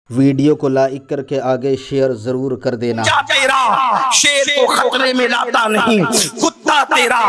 Video को like करके आगे शेयर जरूर कर देना। तेरा शेर को खतरे में लाता नहीं, कुत्ता तेरा।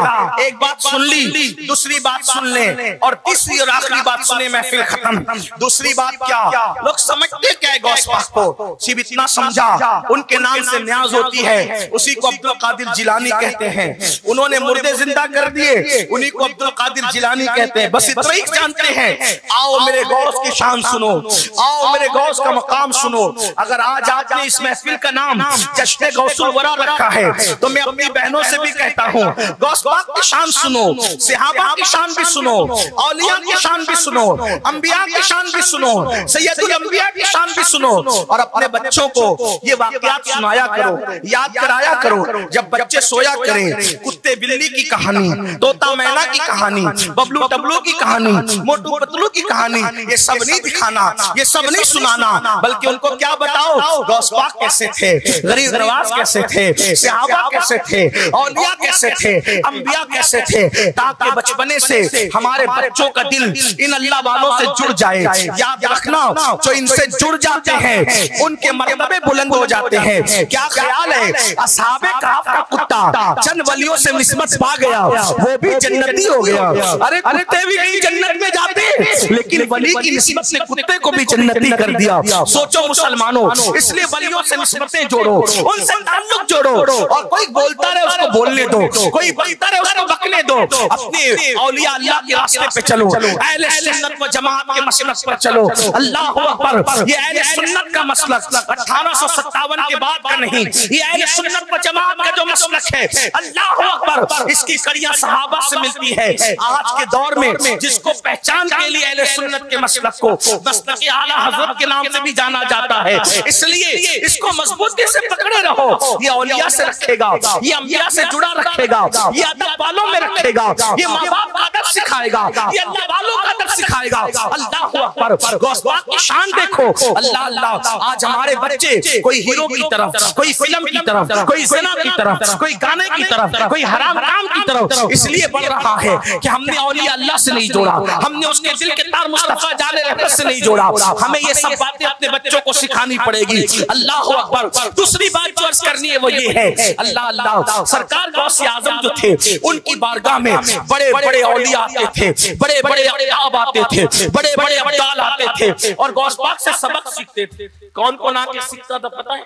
एक बात सुन ली, दूसरी बात सुन ले, और तीसरी और आखिरी बात सुने, महफिल खत्म। दूसरी बात क्या, लोग समझते क्या है गौस पाक को, सिर्फ इतना समझा उनके नाम से न्याज होती है, उसी को अब्दुल कादिर जिलानी कहते हैं। उन्होंने मुर्दे जिंदा कर दिए, उन्हीं को अब्दुल कादिर जिलानी कहते हैं। बस इतना ही जानते हैं। आओ मेरे गौस की शान सुनो, आओ मेरे गौस का काम सुनो। अगर आज आपने इस महफिल का नाम जश्न गौसुल वरा रखा है, तो मैं अपनी बहनों से भी कहता हूँ, गौस पाक की शान सुनो, सहाबा की शान भी सुनो, औलिया की शान भी सुनो, अंबिया की शान भी सुनो, सैयदुल अंबिया की शान भी सुनो, और अपने बच्चों को ये वाकयात सुनाया करो, याद कराया करो। जब बच्चे सोया करें, कुत्ते बिल्ली की कहानी, तोता मैना की कहानी, बबलू टबलू की कहानी, मोटू पतलू की कहानी, ये सब नहीं दिखाना, ये सब नहीं सुनाना, बल्कि उनको क्या बताओ, गौस पाक कैसे थे, गरीब नवाज कैसे थे, सहाबा कैसे थे, औलिया कैसे थे, अंबिया कैसे थे, ताकि बचपने से हमारे बच्चों का दिल इन अल्लाह वालों से जुड़ जाए। याद रखना, जो इनसे जुड़ जाते हैं उनके मर्तबे बुलंद हो जाते हैं। क्या ख्याल है, असहाबे कहफ का कुत्ता चंद वलियों से निस्बत पा गया, वो भी जन्नती हो गया। अरे कुत्ते भी नहीं जन्नत में जाते, लेकिन वली की निस्बत ने कुत्ते को भी जन्नती कर दिया। सोचो मुसलमानों, इसलिए वलियों से निस्बतें जोड़ो, उनसे ताल्लुक जोड़ो, और कोई बोलता रहे उसको बोलने दो, कोई बकता रहे उसको बकने दो। अपने औलिया अल्लाह के रास्ते पे चलो, अहले सुन्नत व जमात के मसलक पर चलो। अल्लाहु अकबर, ये अहले सुन्नत का मसलक 1857 के बाद का नहीं, ये अहले सुन्नत व जमात का जो मसलक है, अल्लाहु अकबर, इसकी कड़ियां सहाबा से मिलती है। आज के दौर में जिसको पहचान के लिए अहले सुन्नत के मसलक को मसलक आला हज़रत के नाम से भी जाना जाता है, इसलिए इसको मजबूती से पकड़े रहो। ये औलिया से रखेगा, ये अंबिया से जुड़ा रखेगा, ये अदब वालों में रखेगा, ये माँ बाप का अदब सिखाएगा, ये अल्लाह वालों का अदब सिखाएगा। अल्लाहु अकबर, गौस पाक की शान देखो। अल्लाह अल्लाह, आज हमारे बच्चे कोई हीरो की तरफ, कोई फिल्म की तरफ, कोई ज़िना की तरफ, कोई गाने की तरफ, कोई हराम काम की तरफ इसलिए बढ़ रहा है कि हमने औलिया अल्लाह से नहीं जोड़ा, हमने उसके दिल के तार मुस्तफा जाने रहमत से नहीं जोड़ा। हमें ये सब बातें अपने बच्चों को सिखानी पड़ेगी। अल्लाहु अकबर। दूसरी बात जो अर्ज करनी है वो ये है, अल्लाह अल्लाह, सरकार गौस आजम जो थे उनकी बारगाह में बड़े बड़े औलिया आते थे, बड़े बड़े अक़ताब आते थे, बड़े बड़े अब्दाल आते थे, और गौस पाक से सबक सीखते थे। कौन कौन आके सीखता था पता है?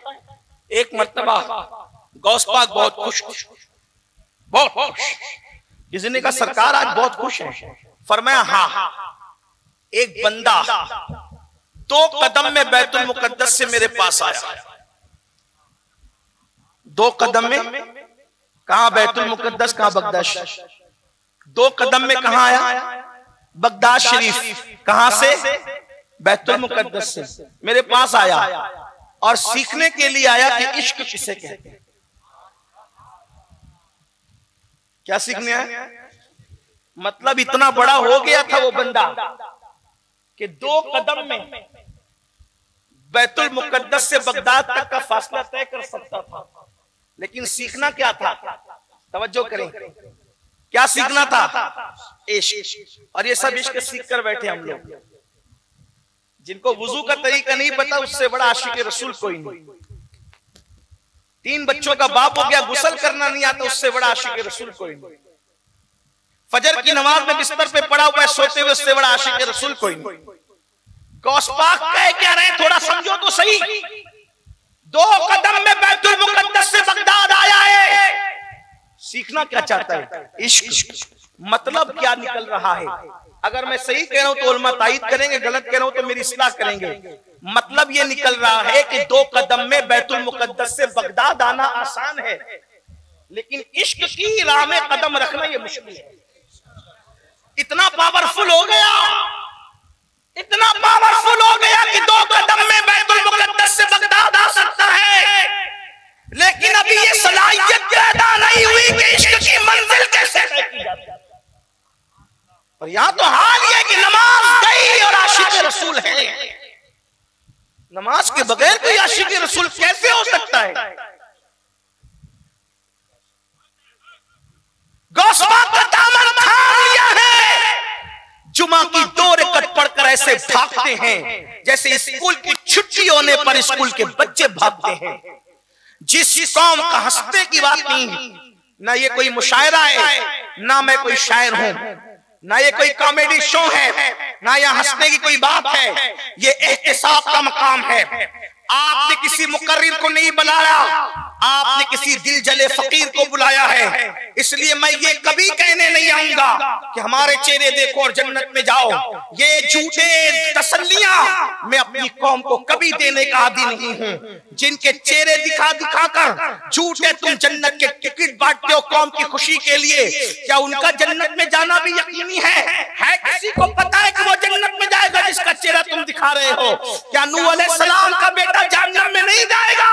एक मर्तबा गौस पाक बहुत खुश, बहुत खुश, किसी ने कहा सरकार आज बहुत खुश है। फरमाया हाँ, एक बंदा 2 कदम में बैतुल मुकद्दस से मेरे पास आया। 2 कदम में, कहां बैतुल मुकद्दस, कहां बगदाद। 2 कदम में कहां आया? बगदाद शरीफ। कहां से? बैतुल मुकद्दस से मेरे पास आया, और सीखने के लिए आया कि इश्क किसे कहते हैं। क्या सीखने आया? मतलब इतना बड़ा हो गया था वो बंदा कि 2 कदम में बैतुल मुकद्दस से बगदाद तक का फासला तय कर सकता था। लेकिन सीखना क्या था? तवज्जो करें, क्या सीखना था? इश्क। और ये सब इश्क सीख कर बैठे हम लोग। जिनको वुजू का तरीका नहीं पता, उससे बड़ा आशिक रसूल कोई नहीं। 3 बच्चों का बाप हो गया, गुस्ल करना नहीं आता, उससे बड़ा आशिक रसूल कोई नहीं। फजर की नमाज में बिस्तर पे पड़ा हुआ है सोते हुए, उससे बड़ा आशिक रसूल कोई नहीं। गौस पाक कह क्या रहे, थोड़ा समझो तो सही। 2 कदम में बैतुल मुकद्दस से बगदाद आया है। सीखना क्या चाहता है? इश्क। मतलब क्या निकल रहा है? अगर मैं सही कह रहा हूं तो उलमा तायीद करेंगे, गलत कह रहा हूं तो मेरी इस्लाह करेंगे। मतलब ये निकल रहा है कि 2 कदम में बैतुल मुकद्दस से बगदाद आना आसान है, लेकिन इश्क की राह में कदम रखना ये मुश्किल है। इतना पावरफुल हो गया, इतना पावरफुल हो गया कि 2 कदम में बैतुल मुकद्दस से बगदाद आ सकता है, लेकिन अभी ये सलाहियत पैदा नहीं हुई कि इश्क की मंजिल कैसे तय की जाती है। और यहां तो हाल ये कि नमाज गई और आशिक रसूल है। नमाज के बगैर कोई आशिक रसूल कैसे हो सकता है? गौस पाक का दामन थाम लिया है। जुमा की 2 रकअत पढ़कर ऐसे भागते हैं जैसे स्कूल की छुट्टी होने पर स्कूल के बच्चे भागते हैं। जिस कौम का हंसने की बात नहीं, ना ये कोई मुशायरा है, ना मैं कोई शायर हूं, ना ये कोई कॉमेडी शो है, ना यहाँ हंसने की कोई बात है, ये एहतिसाब का मकाम है। आपने किसी मुकर्रिर को नहीं बुलाया, आपने किसी दिल जले फकीर को बुलाया है। इसलिए मैं ये कभी कहने नहीं आऊंगा कि हमारे चेहरे देखो और जन्नत में जाओ। ये झूठे तसल्लियां मैं अपनी कौम को कभी देने का आदी नहीं हूं। जिनके चेहरे दिखा दिखा कर झूठे तुम जन्नत के टिकट बांटते हो कौम की खुशी के लिए, क्या उनका जन्नत में जाना भी यकीनी है? किसी को पता है कि वो जन्नत में जाएगा जिसका चेहरा तुम दिखा रहे हो? क्या नूह अलैहिस्सलाम का बेटा जहन्नम में नहीं जाएगा?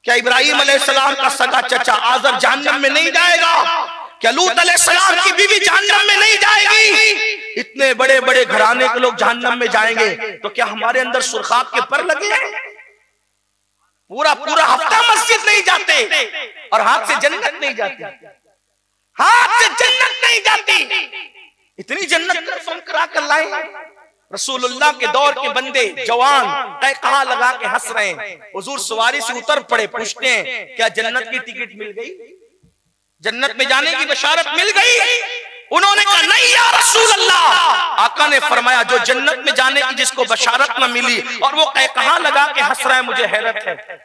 क्या इब्राहिम अलैहिस्सलाम का सगा चचा आजर जहन्नम में नहीं जाएगा? क्या लूत अलैहिस्सलाम की बीवी जहन्नम में नहीं जाएगी? इतने बड़े बड़े घराने के लोग जहन्नम में जाएंगे, तो क्या हमारे अंदर सुरखाब के पर लगे हैं? पूरा पूरा हफ्ता मस्जिद नहीं जाते और हाथ से जन्नत नहीं जाती, हाथ से जन्नत नहीं जाती। इतनी जन्नत करा कर लाए। रसूलुल्लाह के दौर के बंदे जवान कहा लगा के हंस रहे हैं। हुजूर सवारी से उतर पड़े, पूछते हैं क्या जन्नत की टिकट मिल गई, जन्नत में जाने की बशारत मिल गई? उन्होंने कहा नहीं या रसूलल्लाह। आका ने फरमाया जो जन्नत में जाने की जिसको बशारत न मिली और वो कहा लगा के हंस रहा है, मुझे हैरत है।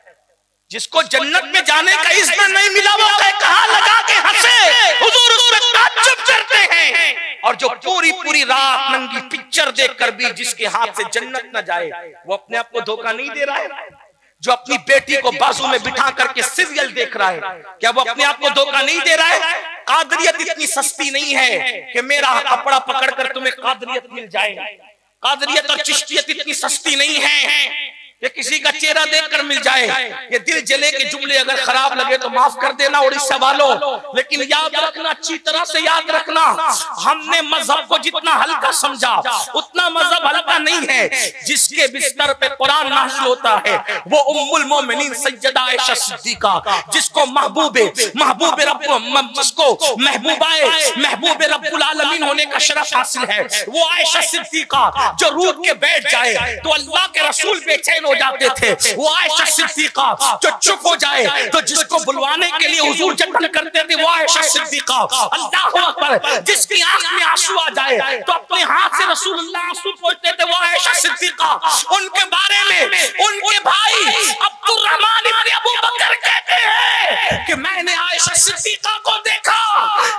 जिसको जन्नत में जाने का इज़्न नहीं मिला वो कहा लगा के हंसे, हुजूर उस पर ताज्जुब करते हैं। और जो पूरी पूरी रात नंगी पिक्चर देखकर भी जिसके हाथ से जन्नत न जाए, वो अपने आप को धोखा नहीं दे रहा है? जो अपनी बेटी को बाजू में बिठा करके सीरियल देख रहा है, क्या वो अपने आप को धोखा नहीं दे रहा है? कादरियत इतनी सस्ती नहीं है कि मेरा कपड़ा पकड़कर तुम्हें कादरियत मिल जाए। कादरियत और चिश्तियत इतनी सस्ती नहीं है ये किसी का चेहरा देखकर मिल जाए। ये दिल जले के जुमले अगर खराब लगे तो माफ कर देना उड़ीसा वालों, लेकिन याद रखना, अच्छी तरह से याद रखना, हमने मजहब को जितना हल्का समझा उतना मजहब हल्का नहीं है। जिसके बिस्तर पे कुरान नाज़िल होता है वो उम्मुल मोमिनीन सैयदा आयशा सिद्दीका, जिसको महबूबे रब्बुल आलमीन होने का शरफ हासिल है, वो आयशा सिद्दीका जो रूठ के बैठ जाए तो अल्लाह के रसूल बेचैन हो जाते थे, वो आयशा सिद्दीका जो चुप हो जाए तो जिसको बुलवाने के लिए हुजूर जतन करते थे वो आयशा सिद्दीका। अल्लाहू अकबर, जिसकी आंख में आंसू आ जाए तो अपने हाथ से रसूलुल्लाह आंसू पोंछते थे वो आयशा सिद्दीका। उनके बारे में उनके भाई अब्दुर्रहमान इब्न अबू बकर कहते हैं कि मैंने आयशा सिद्दीका को देखा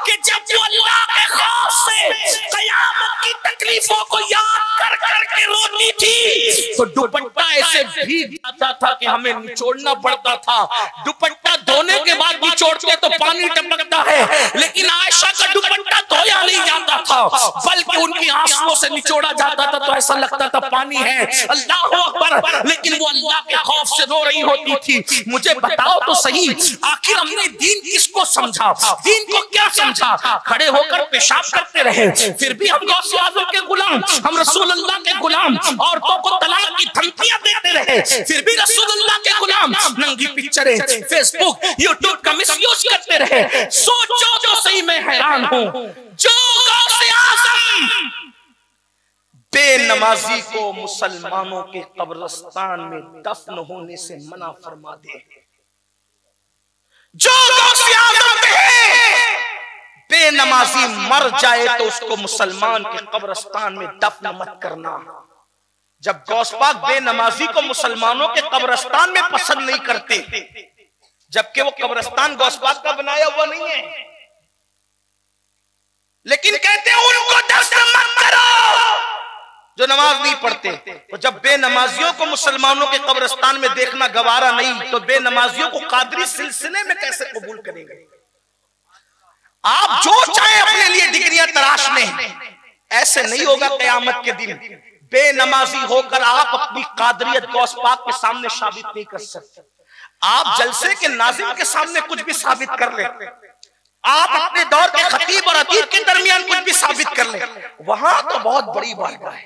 कि जब वो अल्लाह के खौफ से क़यामत की तकलीफों को याद कर कर के रोती थी तो दुपट्टा ऐसे भीग जाता था कि हमें निचोड़ना पड़ता था। दुपट्टा धोने के बाद निचोड़ते तो पानी टपकता है, लेकिन आयशा का दुपट्टा धोया नहीं जाता था बल्कि उनकी आंसुओं से निचोड़ा जाता था तो ऐसा लगता था पानी है। अल्लाह अकबर, लेकिन वो अल्लाह के खौफ से रो रही होती थी। मुझे बताओ तो सही, आखिर हमने दीन किसको समझा, दीन को क्या समझा? खड़े होकर पेशाब करते रहे, फिर भी हम गौसे आज़म के गुलाम, हम रसूलुल्लाह के गुलाम, औरतों को तलाक की धमकियां देते रहे, फिर भी रसूलुल्लाह के गुलाम, नंगी पिक्चरें फेसबुक यूट्यूब का मिसयूज करते रहे। सोचो तो सही, मैं हैरान हूं जो गौसे आज़म बेनमाजी को मुसलमानों के कब्रिस्तान में दफन होने से मना फरमा दे, जो गौसे आज़म कहे बेनमाजी मर जाए तो उसको मुसलमान के कब्रिस्तान में दफन मत करना। जब गौस पाक बेनमाजी को मुसलमानों के कब्रिस्तान में पसंद नहीं करते, जबकि वो कब्रिस्तान गौस पाक का बनाया हुआ नहीं है, लेकिन कहते हैं उनको दफन मत करो जो नमाज नहीं पढ़ते। तो जब बेनमाजियों को मुसलमानों के कब्रिस्तान में देखना गवारा नहीं तो बेनमाजियों को कादरी सिलसिले में कैसे कबूल करेंगे? आप जो चाहे अपने लिए डिग्रियां तराश लें, ऐसे नहीं होगा कयामत के दिन। बेनमाजी होकर आप अपनी कादरियत गौस पाक के सामने साबित नहीं कर सकते। आप जलसे के नाज़िम के सामने कुछ भी साबित कर ले, आप अपने दौर के खतीब और अदीब के दरमियान कुछ भी साबित कर ले, वहां तो बहुत बड़ी बात है।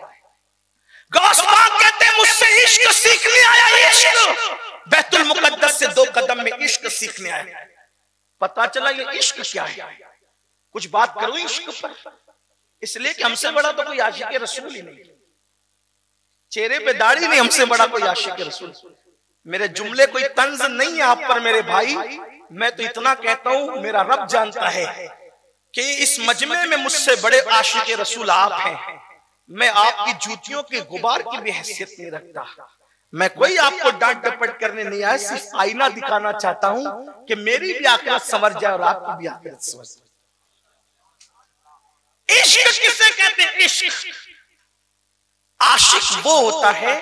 गौस पाक कहते हैं मुझसे इश्क सीखने आया, इश्क बैतुल मुकद्दस से 2 कदम में इश्क सीखने आया। पता चला ये इश्क क्या है। कुछ बात करो इश्क पर, इसलिए कि हमसे बड़ा तो कोई आशिक़ रसूल ही नहीं। चेहरे पे दाढ़ी नहीं, हमसे बड़ा कोई आशिक रसूल। मेरे जुमले कोई तंज नहीं है आप पर मेरे भाई, मैं तो इतना कहता हूं मेरा रब जानता है कि इस मजमे में मुझसे बड़े आशिक रसूल आप हैं। मैं आपकी जूतियों के गुबार की भी हैसियत नहीं रखता। मैं कोई आपको डांट डपट करने नहीं आया, सिर्फ आईना दिखाना चाहता हूं कि मेरी भी आखिरत संवर जाए और आपकी भी आखिरत संवर जाए। इश्क किसे कहते हैं? इश्क, आशिक वो होता है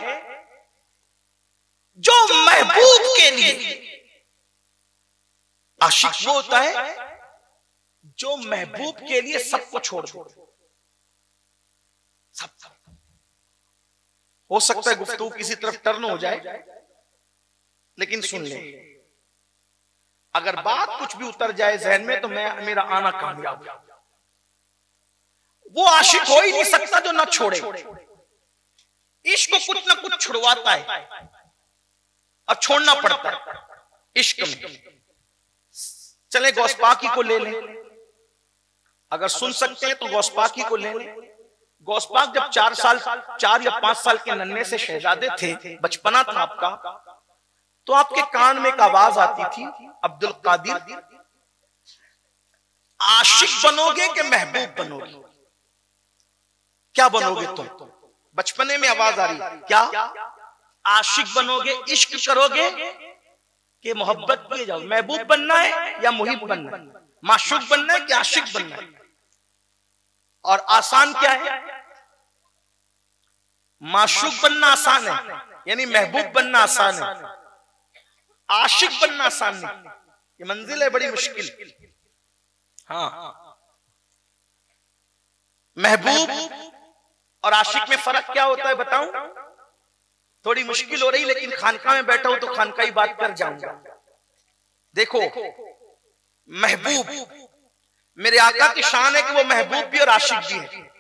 जो महबूब के लिए, आशिक वो होता है जो महबूब के लिए सबको छोड़ दो। सब हो सकता है गुफ्तगू किसी तरफ टर्न हो जाए, लेकिन सुन ले, अगर बात कुछ भी उतर जाए जहन में तो मेरा आना कामयाब। वो आशिक हो ही नहीं सकता जो ना छोड़े। इश्क को कुछ ना कुछ छुड़वाता है, अब छोड़ना पड़ता है इश्क में। चले गौसपाकी को ले लें, अगर सुन सकते हैं तो गौसपाकी को ले लें। गौसपाक जब 4 या 5 साल के नन्हे से शहजादे थे, बचपना था आपका, तो आपके कान में एक आवाज आती थी, अब्दुल कादिर आशिक बनोगे कि महबूब बनोगे? क्या बनोगे तुम? बचपने में आवाज आ रही, क्या आशिक बनोगे, इश्क करोगे कि मोहब्बत किए जाओ? महबूब बनना है या मुहिब बनना है? माशूक बनना है कि आशिक बनना है? और आसान क्या है? माशूक बनना आसान है, यानी महबूब बनना आसान है, आशिक बनना आसान नहीं। ये मंजिल है बड़ी मुश्किल। हाँ, महबूब और आशिक में फर्क क्या होता है बताऊं? थोड़ी मुश्किल हो रही, लेकिन खानका में बैठा हूं तो खानका ही बात कर जाऊंगा। देखो, महबूब मेरे आका की शान है कि वो महबूब भी और आशिक भी है।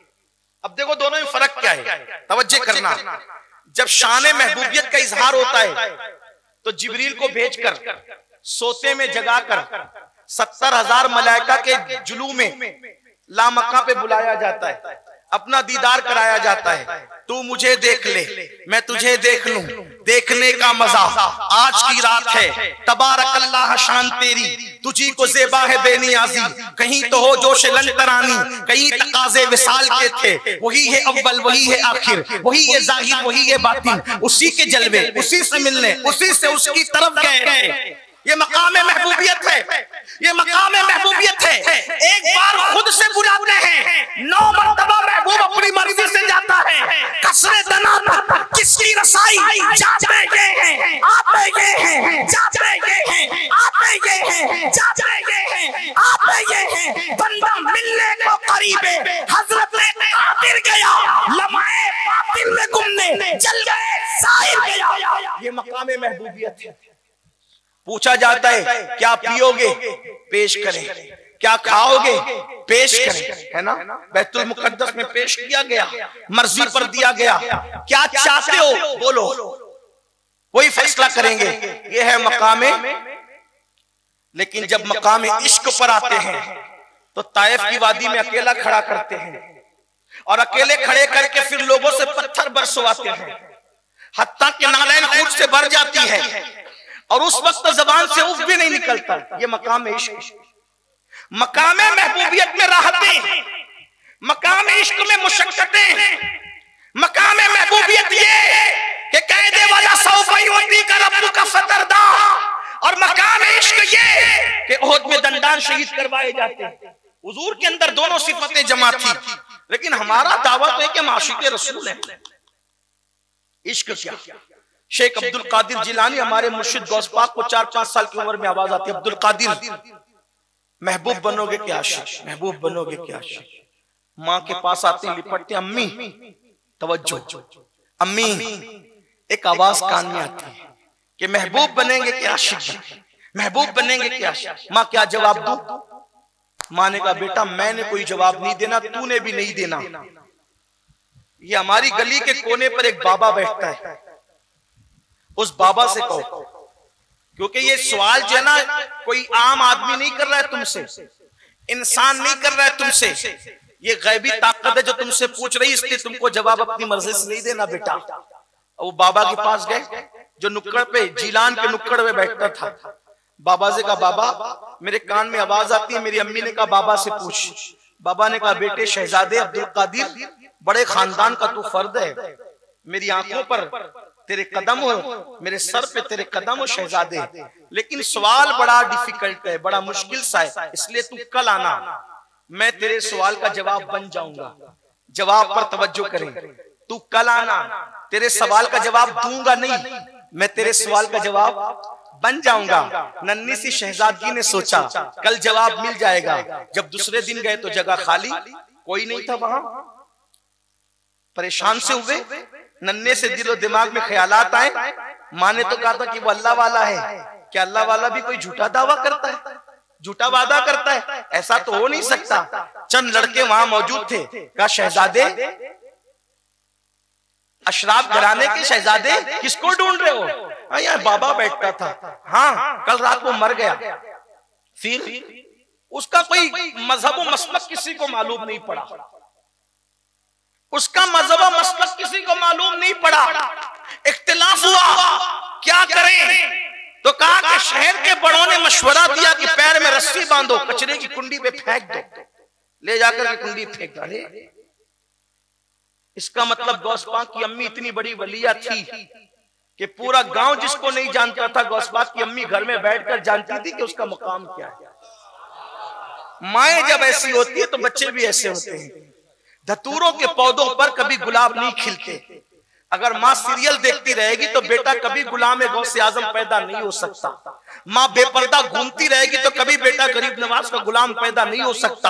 अब देखो दोनों में फर्क क्या है, तवज्जो करना। जब शान महबूबियत का इजहार होता है तो जिब्रील को भेजकर सोते में जगाकर 70,000 मलाइका के जुलू में लामक्का पे बुलाया जाता है, अपना दीदार कराया जाता है। तू मुझे देख ले, मैं तुझे देख लूं, देखने का मजा आज की रात है। तबारक अल्लाह शान तेरी, तुझी को ज़ेबा है बेनियाजी। कहीं तो हो जोश लंतरानी, कहीं तकाज़े विसाल के थे। वही है अव्वल, वही है आखिर, वही है जाहिर, वही है बातिन। उसी के जलवे, उसी से मिलने, उसी से उसकी तरफ गए। ये मकाम महबूबियत है, ये मकाम महबूबियत है। एक बार खुद से बुलाते हैं, 9 मरतबा महबूब अपनी मर्जी से जाता है। कसरे दना किसकी रसाई, जाते ये हैं, आते ये हैं, जाते ये हैं, आते ये हैं, जाते ये हैं, आते ये हैं। बंदा मिलने को करीबे हजरत कादिर गया, लम्हे बातिल में गुमने जल गए साहिर गया। ये मकाम महबूबियत है। पूछा जाता है क्या पियोगे, पेश करें, क्या खाओगे, पेश करें, है ना? बैतुल मुकद्दस में पेश किया गया, मर्जी पर दिया गया। क्या चाहते हो बोलो, वही फैसला करेंगे। ये है मकामे। लेकिन जब मकामे इश्क पर आते हैं तो ताइफ की वादी में अकेला खड़ा करते हैं और अकेले खड़े करके फिर लोगों से पत्थर बरसवाते हैं, हत्ता कि नालैन खून से भर जाती है और उस वक्त जबान से उफ भी नहीं निकलता। ये मकाम इश्क। मकाम महबूबियत में राहतें, मकाम इश्क में मुशक्कतें। मकाम महबूबियत ये कि कहने वाला सौफी का रब्बु का फतरदा, और मकाम इश्क ये कि ओहद में दंडान शहीद करवाए जाते हैं। हुजूर के अंदर दोनों सिफतें जमा थी, लेकिन हमारा दावा तो है कि हम आशिक रसूल हैं। इश्क क्या? शेख अब्दुल कादिर जिलानी हमारे मुर्शिद गौस पाक को 4-5 साल की उम्र में आवाज आती है, अब्दुल कादिर महबूब बनोगे क्या आशिक, महबूब बनोगे क्या आशिक? माँ के पास आते हैं, लिपटते, अम्मी तवज्जो, अम्मी। एक आवाज कान में आती है कि महबूब बनेंगे क्या आशिक, महबूब बनेंगे क्या आशिक? माँ क्या जवाब दूं? माँ ने कहा बेटा मैंने कोई जवाब नहीं देना, तूने भी नहीं देना। ये हमारी गली के कोने पर एक बाबा बैठता है, उस बाबा से कहो, क्योंकि ये सवाल जो है ना कोई आम आदमी नहीं कर रहा है तुमसे, इंसान नहीं कर रहा है तुमसे, ये गैबी ताकत है जो तुमसे पूछ रही, इसलिए तुमको जवाब अपनी मर्जी से नहीं देना बेटा। वो बाबा के पास गए जो नुक्कड़ पे, जीलान के नुक्कड़ पे बैठता था। बाबा से कहा, बाबा मेरे कान में आवाज आती है। मेरी अम्मी ने कहा, बाबा से पूछ। बाबा ने कहा, बेटे शहजादे अब्दुल कादिर, बड़े खानदान का तू फर्द है, मेरी आंखों पर तेरे कदम हो, मेरे सर पे तेरे कदम हो शहजादे, लेकिन सवाल बड़ा डिफिकल्ट है, बड़ा मुश्किल सा है, इसलिए तू कल आना, मैं तेरे सवाल का जवाब बन जाऊंगा। जवाब पर तवज्जो करें, तू कल आना, तेरे सवाल का जवाब दूंगा नहीं, मैं तेरे सवाल का जवाब बन जाऊंगा। नन्ही सी शहजादगी ने सोचा कल जवाब मिल जाएगा। जब दूसरे दिन गए तो जगह खाली, कोई नहीं था वहां। परेशान से हुए, नन्हे से दिलो दिमाग में ख्यालात आए। माँ ने तो कहा था कि वो अल्लाह वाला है, क्या अल्लाह वाला भी कोई झूठा दावा करता है, झूठा वादा करता है? ऐसा तो हो नहीं सकता। चंद लड़के वहां मौजूद थे। कहा, शहजादे, अशराफ घराने के शहजादे, किसको ढूंढ रहे हो? यार बाबा बैठता था, हाँ कल रात वो मर गया। फिर उसका कोई मजहब व मसलक किसी को मालूम नहीं पड़ा, उसका मजहब व मसलक किसी को मालूम नहीं पड़ा। इख्तिलाफ हुआ, क्या करें? तो कहा कि शहर के बड़ों ने मशवरा दिया कि पैर में रस्सी बांधो, कचरे की कुंडी पे फेंक दो, ले जाकर के कुंडी फेंक। अरे इसका मतलब गौस पाक की अम्मी इतनी बड़ी वलिया थी कि पूरा गांव जिसको नहीं जानता था, गौस पाक की अम्मी घर में बैठकर जानती थी कि उसका मकाम क्या है। माएं जब ऐसी होती है तो बच्चे भी ऐसे होते हैं। धतूरों के पौधों पर कभी गुलाब नहीं खिलते। अगर माँ सीरियल देखती रहेगी तो बेटा कभी गुलाम गौसे आजम पैदा नहीं हो सकता। माँ बेपर्दा घूमती रहेगी तो कभी बेटा गरीब नवाज का गुलाम पैदा नहीं हो सकता।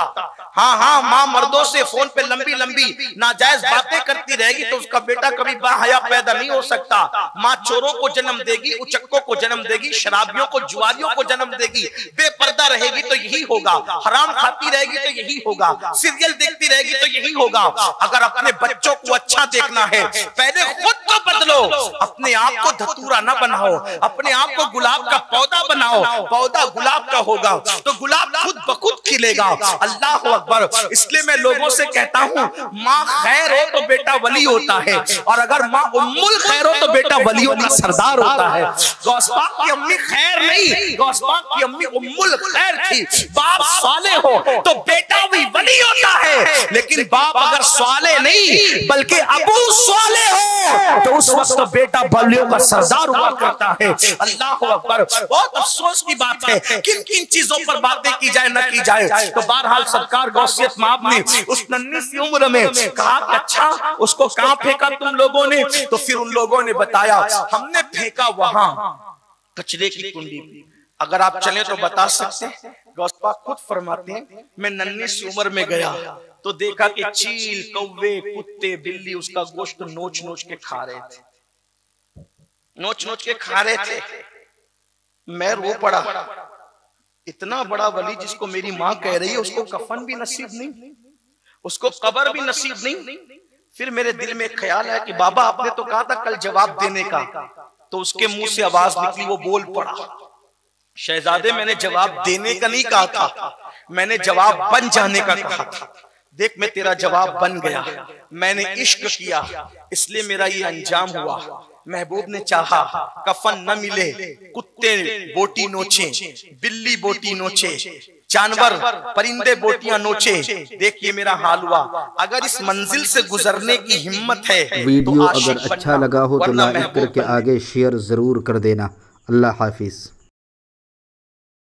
हाँ, माँ मर्दों से फोन पे लंबी लंबी नाजायज बातें करती रहेगी तो उसका बेटा कभी बाहया पैदा नहीं हो सकता। माँ चोरों को जन्म देगी, उचक्कों को जन्म देगी, शराबियों को, जुआरियों को जन्म देगी। बेपर्दा रहेगी तो यही होगा, हराम खाती रहेगी तो यही होगा, सीरियल देखती रहेगी तो यही होगा। अगर अपने बच्चों को अच्छा देखना है, पहले खुद को बदलो, अपने आप को धतूरा न बनाओ, अपने आप को गुलाब का पौधा बनाओ। पौधा गुलाब का होगा तो गुलाब खुद ब खुद खिलेगा। अल्लाह अकबर। इसलिए मैं लोगों से कहता हूँ, माँ खैर हो तो बेटा वली होता है, और अगर माँ उम्मुल खैर हो तो बेटा वलियों का सरदार होता है। गौस पाक की अम्मी खैर नहीं, गौस पाक की अम्मी उम्मुल खैर थी। बाप साले हो तो बेटा भी वली होता है, लेकिन बाप अगर साले नहीं बल्कि अबू साले हो तो उस वक्त तो बेटा बलियों का सरदार हुआ करता है। अल्लाह अकबर। बहुत अफसोस की बात है, किन किन चीजों पर बातें की जाए न की जाए। तो बहरहाल सरकार गौसियत माब ने उस नन्ही सी उम्र में कहा कि अच्छा उसको कहां फेंका तुम लोगों ने? तो फिर उन लोगों ने बताया, हमने फेंका वहां कचरे की कुंडी में। अगर आप चले तो बता सकते हैं, गौस पाक खुद फरमाते हैं, मैं नन्ही सी उम्र में गया तो देखा कि चील, कौवे, कुत्ते, बिल्ली उसका गोश्त नोच नोच के खा रहे थे, नोच नोच के खा रहे थे। मैं रो पड़ा। इतना बड़ा वली जिसको मेरी माँ कह रही है, उसको कफन भी नसीब नहीं, उसको कब्र भी नसीब नहीं। फिर मेरे दिल में ख्याल है कि बाबा आपने तो कहा था कल जवाब देने का, तो उसके मुंह से आवाज निकली, वो बोल पड़ा, शहजादे मैंने जवाब देने का नहीं कहा था, मैंने जवाब बन जाने का कहा था। देख मैं तेरा जवाब बन गया, मैंने इश्क किया इसलिए मेरा ये अंजाम हुआ। महबूब ने चाहा कफन न मिले, कुत्ते बोटी नोचे, बिल्ली बोटी नोचे, जानवर परिंदे बोटियां नोचे, देखिए मेरा हाल हुआ। अगर इस मंजिल से गुजरने की हिम्मत है, वीडियो अगर अच्छा लगा हो तो लाइक करके आगे शेयर जरूर कर देना। अल्लाह हाफिज।